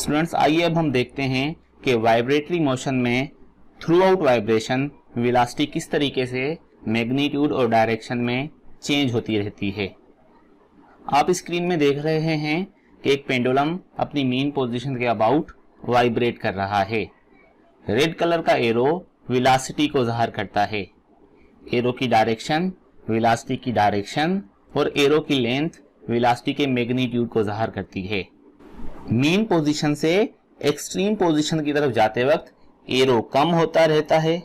Students, आइए अब हम देखते हैं कि वाइब्रेटरी मोशन में थ्रू आउट वाइब्रेशन वेलोसिटी किस तरीके से मैग्नीट्यूड और डायरेक्शन में चेंज होती रहती है। आप स्क्रीन में देख रहे हैं कि एक पेंडुलम अपनी मीन पोजीशन के अबाउट वाइब्रेट कर रहा है। रेड कलर का एरो वेलोसिटी को ज़ाहिर करता है। एरो की डायरेक्शन वेलोसिटी की डायरेक्शन और एरो की लेंथ वेलोसिटी के मैग्नीट्यूड को ज़ाहिर करती है। मीन पोजीशन से एक्सट्रीम पोजीशन की तरफ जाते वक्त एरो कम होता रहता है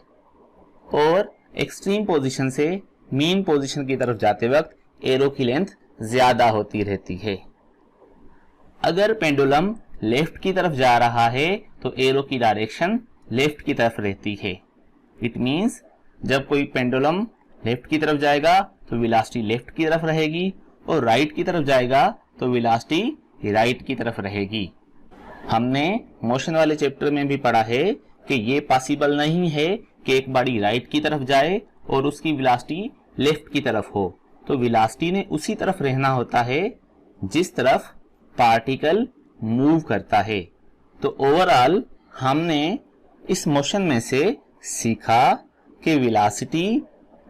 और एक्सट्रीम पोजीशन से मीन पोजीशन की तरफ जाते वक्त एरो की लेंथ ज्यादा होती रहती है। अगर पेंडुलम लेफ्ट की तरफ जा रहा है तो एरो की डायरेक्शन लेफ्ट की तरफ रहती है। इट मींस जब कोई पेंडुलम लेफ्ट की तरफ जाएगा तो वेलोसिटी लेफ्ट की तरफ रहेगी और राइट की तरफ जाएगा तो वेलोसिटी राइट की तरफ रहेगी। हमने मोशन वाले चैप्टर में भी पढ़ा है कि ये पॉसिबल नहीं है कि एक बॉडी राइट की तरफ जाए और उसकी वेलोसिटी लेफ्ट की तरफ हो, तो वेलोसिटी ने उसी तरफ रहना होता है जिस तरफ पार्टिकल मूव करता है। तो ओवरऑल हमने इस मोशन में से सीखा कि वेलोसिटी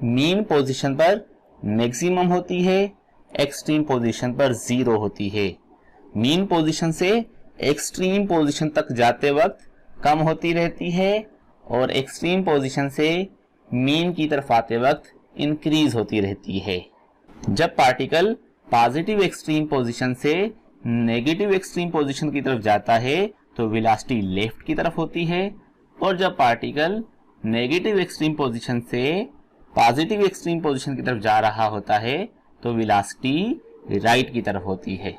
मीन पोजीशन पर मैक्सिमम होती है, एक्सट्रीम पोजीशन पर जीरो होती है। मीन पोजीशन से एक्सट्रीम पोजीशन तक जाते वक्त कम होती रहती है और एक्सट्रीम पोजीशन से मीन की तरफ आते वक्त इंक्रीज होती रहती है। जब पार्टिकल पॉजिटिव एक्सट्रीम पोजीशन से नेगेटिव एक्सट्रीम पोजीशन की तरफ जाता है तो वेलोसिटी लेफ्ट की तरफ होती है और जब पार्टिकल नेगेटिव एक्सट्रीम पोजीशन से पॉजिटिव एक्सट्रीम पोजीशन की तरफ जा रहा होता है तो वेलोसिटी राइट की तरफ होती है।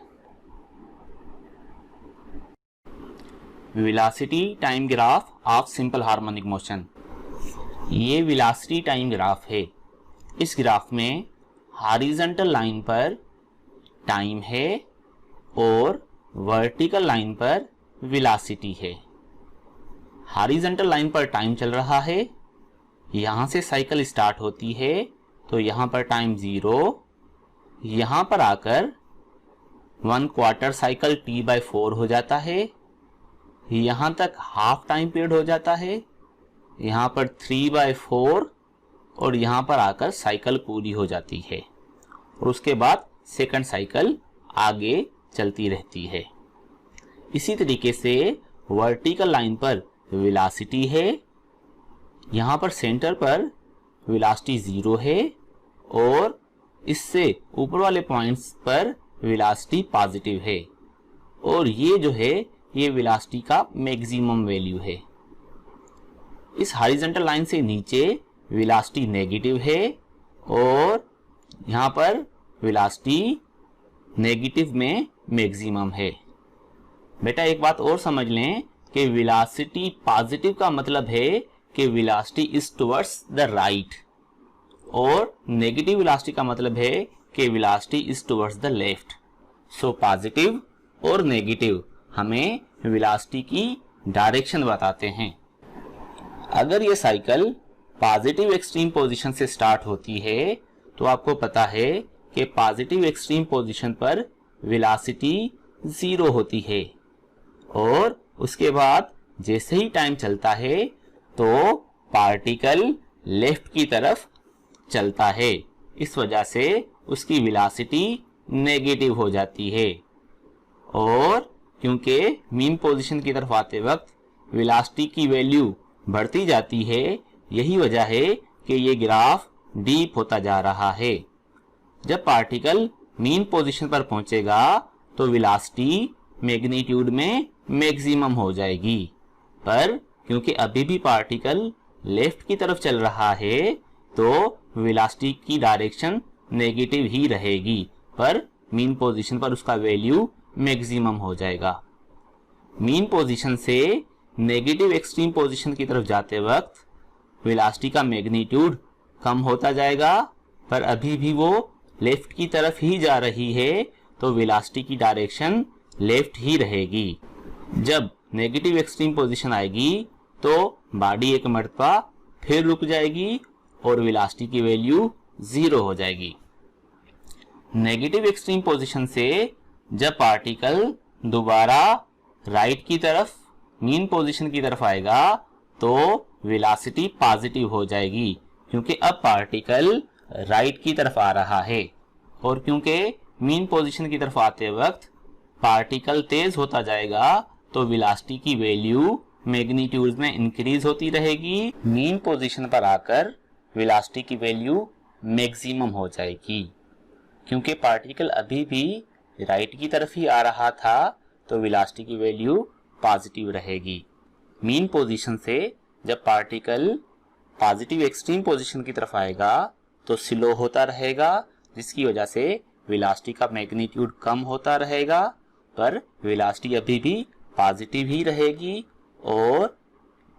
Velocity time graph of simple harmonic motion. ये वेलोसिटी टाइम ग्राफ है। इस ग्राफ में हॉरिजॉन्टल लाइन पर टाइम है और वर्टिकल लाइन पर वेलोसिटी है। हॉरिजॉन्टल लाइन पर टाइम चल रहा है, यहां से साइकिल स्टार्ट होती है तो यहां पर टाइम 0, यहां पर आकर 1/4 साइकिल T/4 हो जाता है, यहां तक हाफ टाइम पीरियड हो जाता है, यहां पर 3/4 और यहां पर आकर साइकिल पूरी हो जाती है और उसके बाद सेकंड साइकिल आगे चलती रहती है। इसी तरीके से वर्टिकल लाइन पर वेलोसिटी है, यहां पर सेंटर पर वेलोसिटी 0 है और इससे ऊपर वाले पॉइंट्स पर वेलोसिटी पॉजिटिव है और ये जो है ये वेलोसिटी का मैक्सिमम वैल्यू है। इस हॉरिजॉन्टल लाइन से नीचे वेलोसिटी नेगेटिव है और यहाँ पर वेलोसिटी नेगेटिव में मैक्सिमम है। बेटा एक बात और समझ लें कि वेलोसिटी पॉजिटिव का मतलब है कि velocity is towards the right और नेगेटिव वेलोसिटी का मतलब है कि velocity is towards the left. So positive और नेगेटिव हमें वेलोसिटी की डायरेक्शन बताते हैं। अगर ये साइकिल पॉजिटिव एक्सट्रीम पोजीशन से स्टार्ट होती है तो आपको पता है कि पॉजिटिव एक्सट्रीम पोजीशन पर वेलोसिटी 0 होती है और उसके बाद जैसे ही टाइम चलता है तो पार्टिकल लेफ्ट की तरफ चलता है, इस वजह से उसकी वेलोसिटी नेगेटिव हो जाती है। और क्योंकि मीन पोजीशन की तरफ आते वक्त वेलोसिटी की वैल्यू बढ़ती जाती है, यही वजह है कि ये ग्राफ डीप होता जा रहा है। जब पार्टिकल मीन पोजीशन पर पहुंचेगा तो वेलोसिटी मैग्नीट्यूड में मैक्सिमम हो जाएगी, पर क्योंकि अभी भी पार्टिकल लेफ्ट की तरफ चल रहा है तो वेलोसिटी की डायरेक्शन नेगेटिव ही रहेगी, पर मीन पोजीशन पर उसका वैल्यू मैक्सिमम हो जाएगा। मीन पोजीशन से नेगेटिव एक्सट्रीम पोजीशन की तरफ जाते वक्त वेलोसिटी का मैग्नीट्यूड कम होता जाएगा, पर अभी भी वो लेफ्ट की तरफ ही जा रही है तो वेलोसिटी की डायरेक्शन लेफ्ट ही रहेगी। जब नेगेटिव एक्सट्रीम पोजीशन आएगी तो बॉडी एक मर्तबा फिर रुक जाएगी और वेलोसिटी की वैल्यू 0 हो जाएगी। नेगेटिव एक्सट्रीम पोजीशन से जब पार्टिकल दोबारा राइट की तरफ मीन पोजीशन की तरफ आएगा तो वेलोसिटी पॉजिटिव हो जाएगी, क्योंकि अब पार्टिकल राइट की तरफ आ रहा है। और क्योंकि मीन पोजीशन की तरफ आते वक्त पार्टिकल तेज होता जाएगा तो वेलोसिटी की वैल्यू मैग्नीट्यूड में इंक्रीज होती रहेगी। मीन पोजीशन पर आकर वेलोसिटी की वैल्यू मैक्सिमम हो जाएगी। क्योंकि पार्टिकल अभी भी राइट की तरफ ही आ रहा था तो वेलोसिटी की वैल्यू पॉजिटिव रहेगी। मीन पोजीशन से जब पार्टिकल पॉजिटिव एक्सट्रीम पोजीशन की तरफ आएगा तो स्लो होता रहेगा, जिसकी वजह से वेलोसिटी का मैग्नीट्यूड कम होता रहेगा, पर वेलोसिटी अभी भी पॉजिटिव ही रहेगी और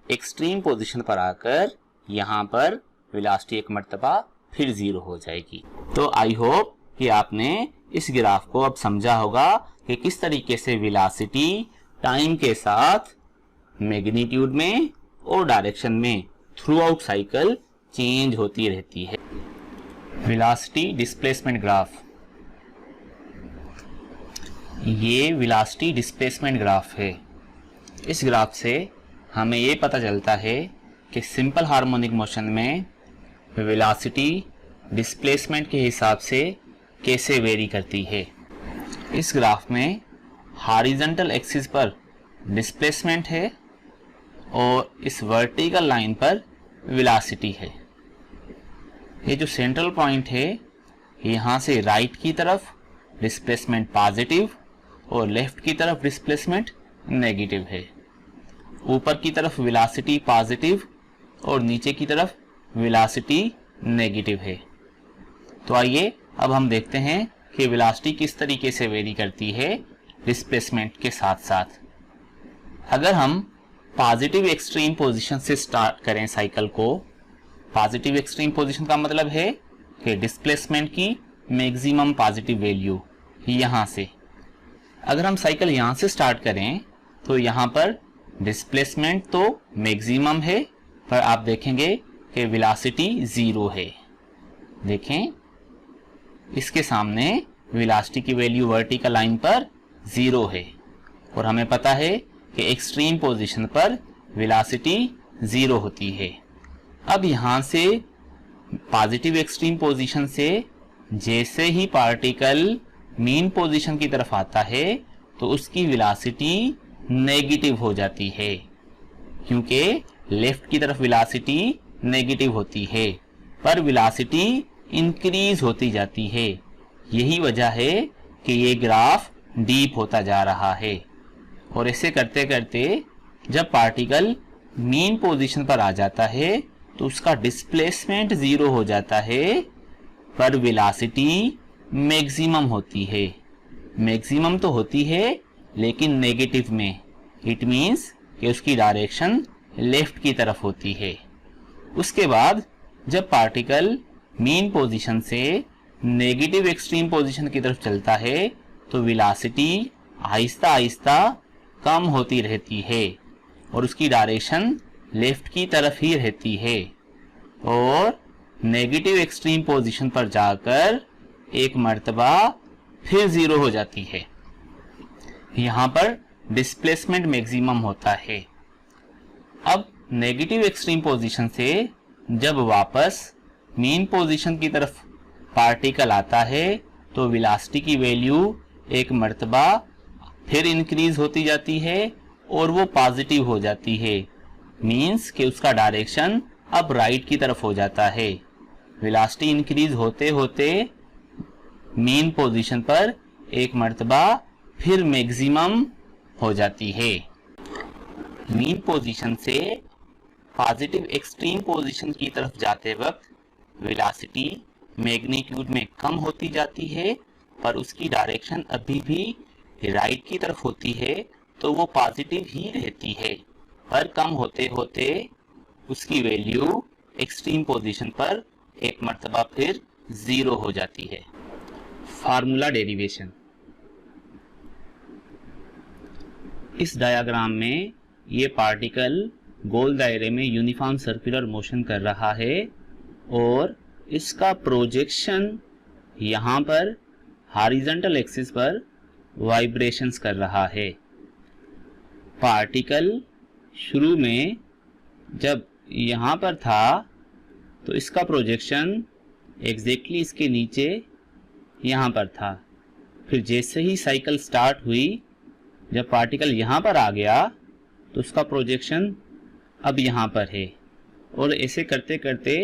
एक्सट्रीम पोजीशन पर आकर यहाँ पर वेलोसिटी एक मर्तबा फिर जीरो हो जाएगी। तो आई होप कि आपने इस ग्राफ को अब समझा होगा कि किस तरीके से वेलोसिटी टाइम के साथ मैग्नीट्यूड में और डायरेक्शन में थ्रू आउट साइकिल चेंज होती रहती है। वेलोसिटी डिस्प्लेसमेंट ग्राफ, ये वेलोसिटी डिस्प्लेसमेंट ग्राफ है। इस ग्राफ से हमें ये पता चलता है कि सिंपल हार्मोनिक मोशन में वेलोसिटी डिस्प्लेसमेंट के हिसाब से कैसे वेरी करती है। इस ग्राफ में हॉरिजॉन्टल एक्सिस पर डिस्प्लेसमेंट है और इस वर्टिकल लाइन पर वेलोसिटी है। ये जो सेंट्रल पॉइंट है यहाँ से राइट की तरफ डिस्प्लेसमेंट पॉजिटिव और लेफ्ट की तरफ डिस्प्लेसमेंट नेगेटिव है। ऊपर की तरफ वेलोसिटी पॉजिटिव और नीचे की तरफ वेलोसिटी नेगेटिव है। तो आइए अब हम देखते हैं कि वेलोसिटी किस तरीके से वेरी करती है डिस्प्लेसमेंट के साथ साथ। अगर हम पॉजिटिव एक्सट्रीम पोजीशन से स्टार्ट करें साइकिल को, पॉजिटिव एक्सट्रीम पोजीशन का मतलब है कि डिस्प्लेसमेंट की मैक्सिमम पॉजिटिव वैल्यू यहाँ से। अगर हम साइकिल यहाँ से स्टार्ट करें तो यहाँ पर डिस्प्लेसमेंट तो मैक्सिमम है, पर आप देखेंगे कि वेलोसिटी जीरो है। देखें, इसके सामने वेलोसिटी की वैल्यू वर्टिकल लाइन पर जीरो है और हमें पता है कि एक्सट्रीम पोजीशन पर वेलोसिटी जीरो होती है। अब यहाँ से पॉजिटिव एक्सट्रीम पोजीशन से जैसे ही पार्टिकल मीन पोजीशन की तरफ आता है तो उसकी वेलोसिटी नेगेटिव हो जाती है, क्योंकि लेफ्ट की तरफ वेलोसिटी नेगेटिव होती है पर वेलोसिटी इंक्रीज होती जाती है। यही वजह है कि ये ग्राफ डीप होता जा रहा है। और ऐसे करते करते जब पार्टिकल मीन पोजीशन पर आ जाता है तो उसका डिस्प्लेसमेंट जीरो हो जाता है, पर वेलोसिटी मैक्सिमम होती है। मैक्सिमम तो होती है लेकिन नेगेटिव में। इट मीन्स कि उसकी डायरेक्शन लेफ्ट की तरफ होती है। उसके बाद जब पार्टिकल मीन पोजीशन से नेगेटिव एक्सट्रीम पोजीशन की तरफ चलता है तो वेलोसिटी आहिस्ता आहिस्ता कम होती रहती है और उसकी डायरेक्शन लेफ्ट की तरफ ही रहती है और नेगेटिव एक्सट्रीम पोजीशन पर जाकर एक मर्तबा फिर जीरो हो जाती है। यहाँ पर डिस्प्लेसमेंट मैक्सिमम होता है। अब नेगेटिव एक्सट्रीम पोजीशन से जब वापस मीन पोजीशन की तरफ पार्टिकल आता है तो वेलोसिटी की वैल्यू एक मर्तबा फिर इंक्रीज होती जाती है और वो पॉजिटिव हो जाती है। मीन्स कि उसका डायरेक्शन अब राइट की तरफ हो जाता है। वेलोसिटी इंक्रीज होते होते मीन पोजीशन पर एक मर्तबा फिर मैक्सिमम हो जाती है। मीन पोजीशन से पॉजिटिव एक्सट्रीम पोजीशन की तरफ जाते वक्त वेलोसिटी मैग्नीट्यूड में कम होती जाती है, पर उसकी डायरेक्शन अभी भी राइट की तरफ होती है तो वो पॉजिटिव ही रहती है, पर कम होते होते उसकी वैल्यू एक्सट्रीम पोजीशन पर एक मर्तबा फिर जीरो हो जाती है। Formula derivation. इस डायग्राम में ये पार्टिकल गोल दायरे में यूनिफॉर्म सर्कुलर मोशन कर रहा है और इसका प्रोजेक्शन यहाँ पर हॉरिजॉन्टल एक्सिस पर वाइब्रेशंस कर रहा है। पार्टिकल शुरू में जब यहाँ पर था तो इसका प्रोजेक्शन एग्जैक्टली इसके नीचे यहाँ पर था। फिर जैसे ही साइकिल स्टार्ट हुई, जब पार्टिकल यहाँ पर आ गया तो उसका प्रोजेक्शन अब यहाँ पर है। और ऐसे करते करते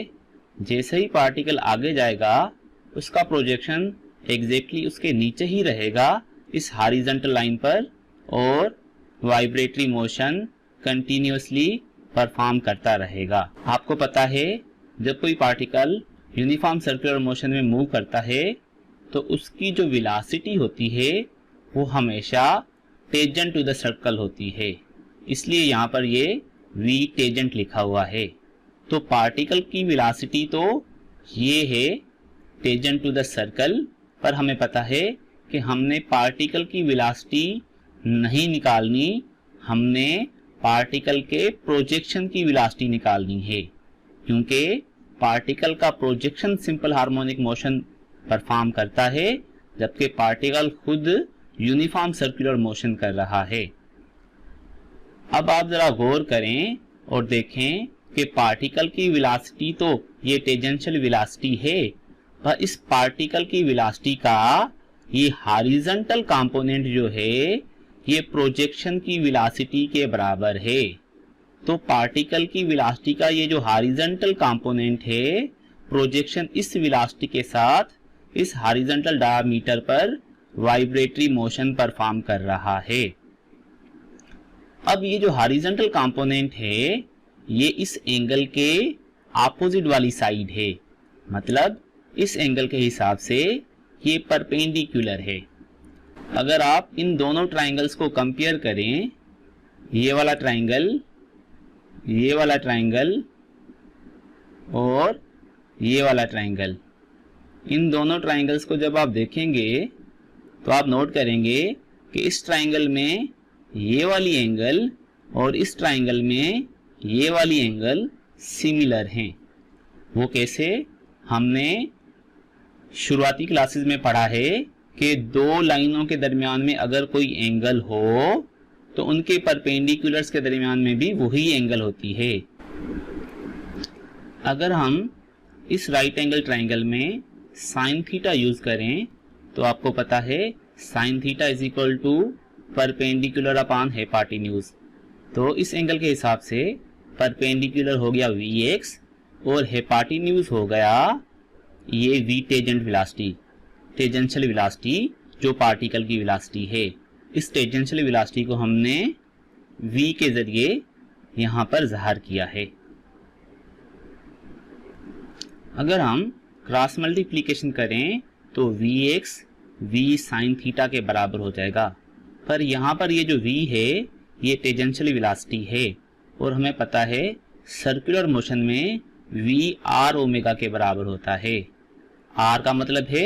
जैसे ही पार्टिकल आगे जाएगा उसका प्रोजेक्शन एग्जैक्टली उसके नीचे ही रहेगा इस हॉरिजॉन्टल लाइन पर, और वाइब्रेटरी मोशन कंटिन्यूअसली परफॉर्म करता रहेगा। आपको पता है जब कोई पार्टिकल यूनिफॉर्म सर्कुलर मोशन में मूव करता है तो उसकी जो वेलोसिटी होती है वो हमेशा टेंजेंट टू द सर्कल होती है, इसलिए यहाँ पर ये v टेंजेंट लिखा हुआ है। तो पार्टिकल की वेलोसिटी तो ये है टेंजेंट टू द सर्कल, पर हमें पता है कि हमने पार्टिकल की वेलोसिटी नहीं निकालनी, हमने पार्टिकल के प्रोजेक्शन की वेलोसिटी निकालनी है, क्योंकि पार्टिकल का projection simple harmonic motion perform करता है जबकि पार्टिकल खुद यूनिफॉर्म सर्कुलर मोशन कर रहा है। अब आप जरा गौर करें और देखें कि पार्टिकल की वेलोसिटी तो ये टेंजेंशियल वेलोसिटी है, पर इस पार्टिकल की वेलोसिटी का ये हॉरिजॉन्टल कंपोनेंट जो है ये प्रोजेक्शन की वेलोसिटी के बराबर है। तो पार्टिकल की वेलोसिटी का ये जो हॉरिजॉन्टल कंपोनेंट है, प्रोजेक्शन इस वेलोसिटी के साथ इस हॉरिजॉन्टल डायमीटर पर वाइब्रेटरी मोशन परफॉर्म कर रहा है। अब ये जो हॉरिजॉन्टल कंपोनेंट है ये इस एंगल के ऑपोजिट वाली साइड है, मतलब इस एंगल के हिसाब से ये परपेंडिकुलर है। अगर आप इन दोनों ट्राइंगल्स को कंपेयर करें, ये वाला ट्राइंगल और ये वाला ट्राइंगल, इन दोनों ट्राइंगल्स को जब आप देखेंगे तो आप नोट करेंगे कि इस ट्राइंगल में ये वाली एंगल और इस ट्राइंगल में ये वाली एंगल सिमिलर हैं। वो कैसे? हमने शुरुआती क्लासेस में पढ़ा है कि दो लाइनों के दरमियान में अगर कोई एंगल हो तो उनके परपेंडिकुलर्स के दरमियान में भी वही एंगल होती है। अगर हम इस राइट एंगल ट्राइंगल में साइन थीटा यूज करें तो आपको पता है sine theta is equal to perpendicular upon hypotenuse. तो इस एंगल के हिसाब से परपेंडिकुलर हो गया Vx और हाइपोटेन्यूज हो गया ये v tangent velocity, tangential velocity जो पार्टिकल की वेलोसिटी है। इस टेंजेंशियल वेलोसिटी को हमने v के जरिए यहाँ पर ज़ाहिर किया है। अगर हम क्रॉस मल्टीप्लिकेशन करें तो Vx v साइन थीटा के बराबर हो जाएगा, पर यहाँ पर ये जो v है ये टेंजेंशियल वेलोसिटी है और हमें पता है सर्कुलर मोशन में v r ओमेगा के बराबर होता है। r का मतलब है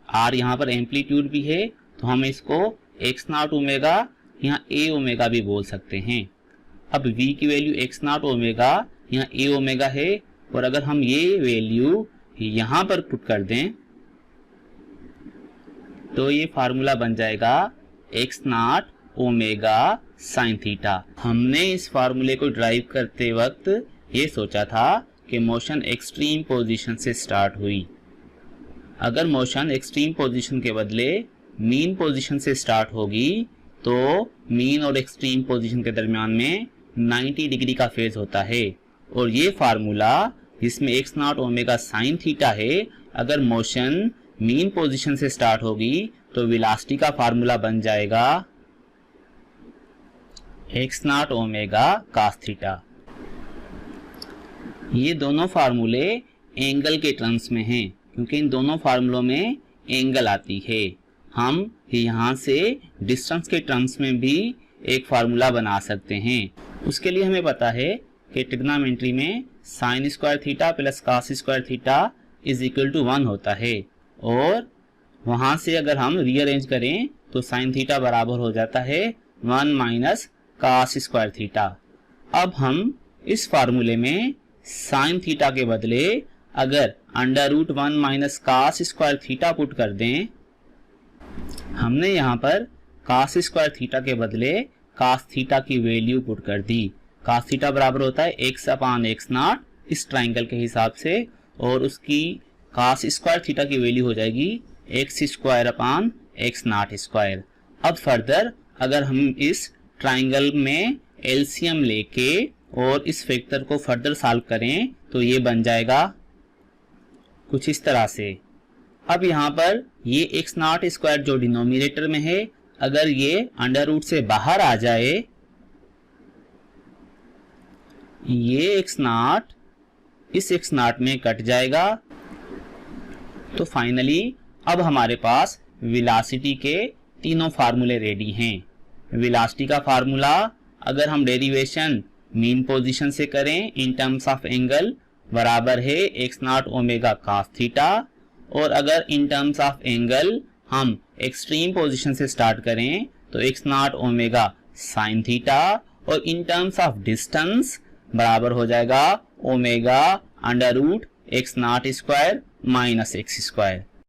r यहाँ पर एम्पलीट्यूड भी है तो हम इसको x नॉट ओमेगा यहाँ a ओमेगा भी बोल सकते हैं। अब v की वैल्यू x नॉट ओमेगा यहाँ a ओमेगा है और अगर हम ये वैल्यू यहाँ पर पुट कर दें तो ये फार्मूला बन जाएगा x naught omega sine theta. हमने इस फार्मूले को ड्राइव करते वक्त ये सोचा था कि मोशन एक्सट्रीम पोजीशन से स्टार्ट हुई। अगर मोशन एक्सट्रीम पोजीशन के बदले मीन पोजीशन से स्टार्ट होगी तो मीन और एक्सट्रीम पोजीशन के दरमियान में 90 डिग्री का फेज होता है और ये फार्मूला जिसमें x naught omega sine theta है, अगर मोशन मीन पोजीशन से स्टार्ट होगी तो वेलोसिटी का फार्मूला बन जाएगा x naught omega cos theta. ये दोनों फार्मूले एंगल के टर्म्स में हैं क्योंकि इन दोनों फार्मूलों में एंगल आती है। हम यहाँ से डिस्टेंस के टर्म्स में भी एक फार्मूला बना सकते हैं। उसके लिए हमें पता है कि ट्रिग्नोमेट्री में sine square theta plus cos square theta is equal to 1 होता है और वहाँ से अगर हम रीअरेंज करें तो साइन थीटा बराबर हो जाता है 1 माइनस कॉस स्क्वायर थीटा। अब हम इस फार्मूले में साइन थीटा के बदले अगर √1 minus cos square theta put कर दें, हमने यहाँ पर कॉस स्क्वायर थीटा के बदले कास थीटा की वैल्यू पुट कर दी। कास थीटा बराबर होता है x अपान x नॉट इस ट्राइंगल के हिसाब से, और उसकी कास स्क्वायर थीटा की वैल्यू हो जाएगी x square upon x naught square. अब फर्दर अगर हम इस ट्राइंगल में एलसीएम लेके और इस फैक्टर को फर्दर सॉल्व करें तो ये बन जाएगा कुछ इस तरह से। अब यहाँ पर ये x नॉट स्क्वायर जो डिनोमिनेटर में है, अगर ये अंडर रूट से बाहर आ जाए, ये x नॉट इस x नॉट में कट जाएगा। तो फाइनली अब हमारे पास वेलोसिटी के तीनों फार्मूले रेडी हैं। वेलोसिटी का फार्मूला अगर हम डेरिवेशन मीन पोजीशन से करें इन टर्म्स ऑफ एंगल बराबर है x naught omega cos theta, और अगर इन टर्म्स ऑफ एंगल हम एक्सट्रीम पोजीशन से स्टार्ट करें तो x naught omega sin theta, और इन टर्म्स ऑफ डिस्टेंस बराबर हो जाएगा omega under root x naught square minus x square.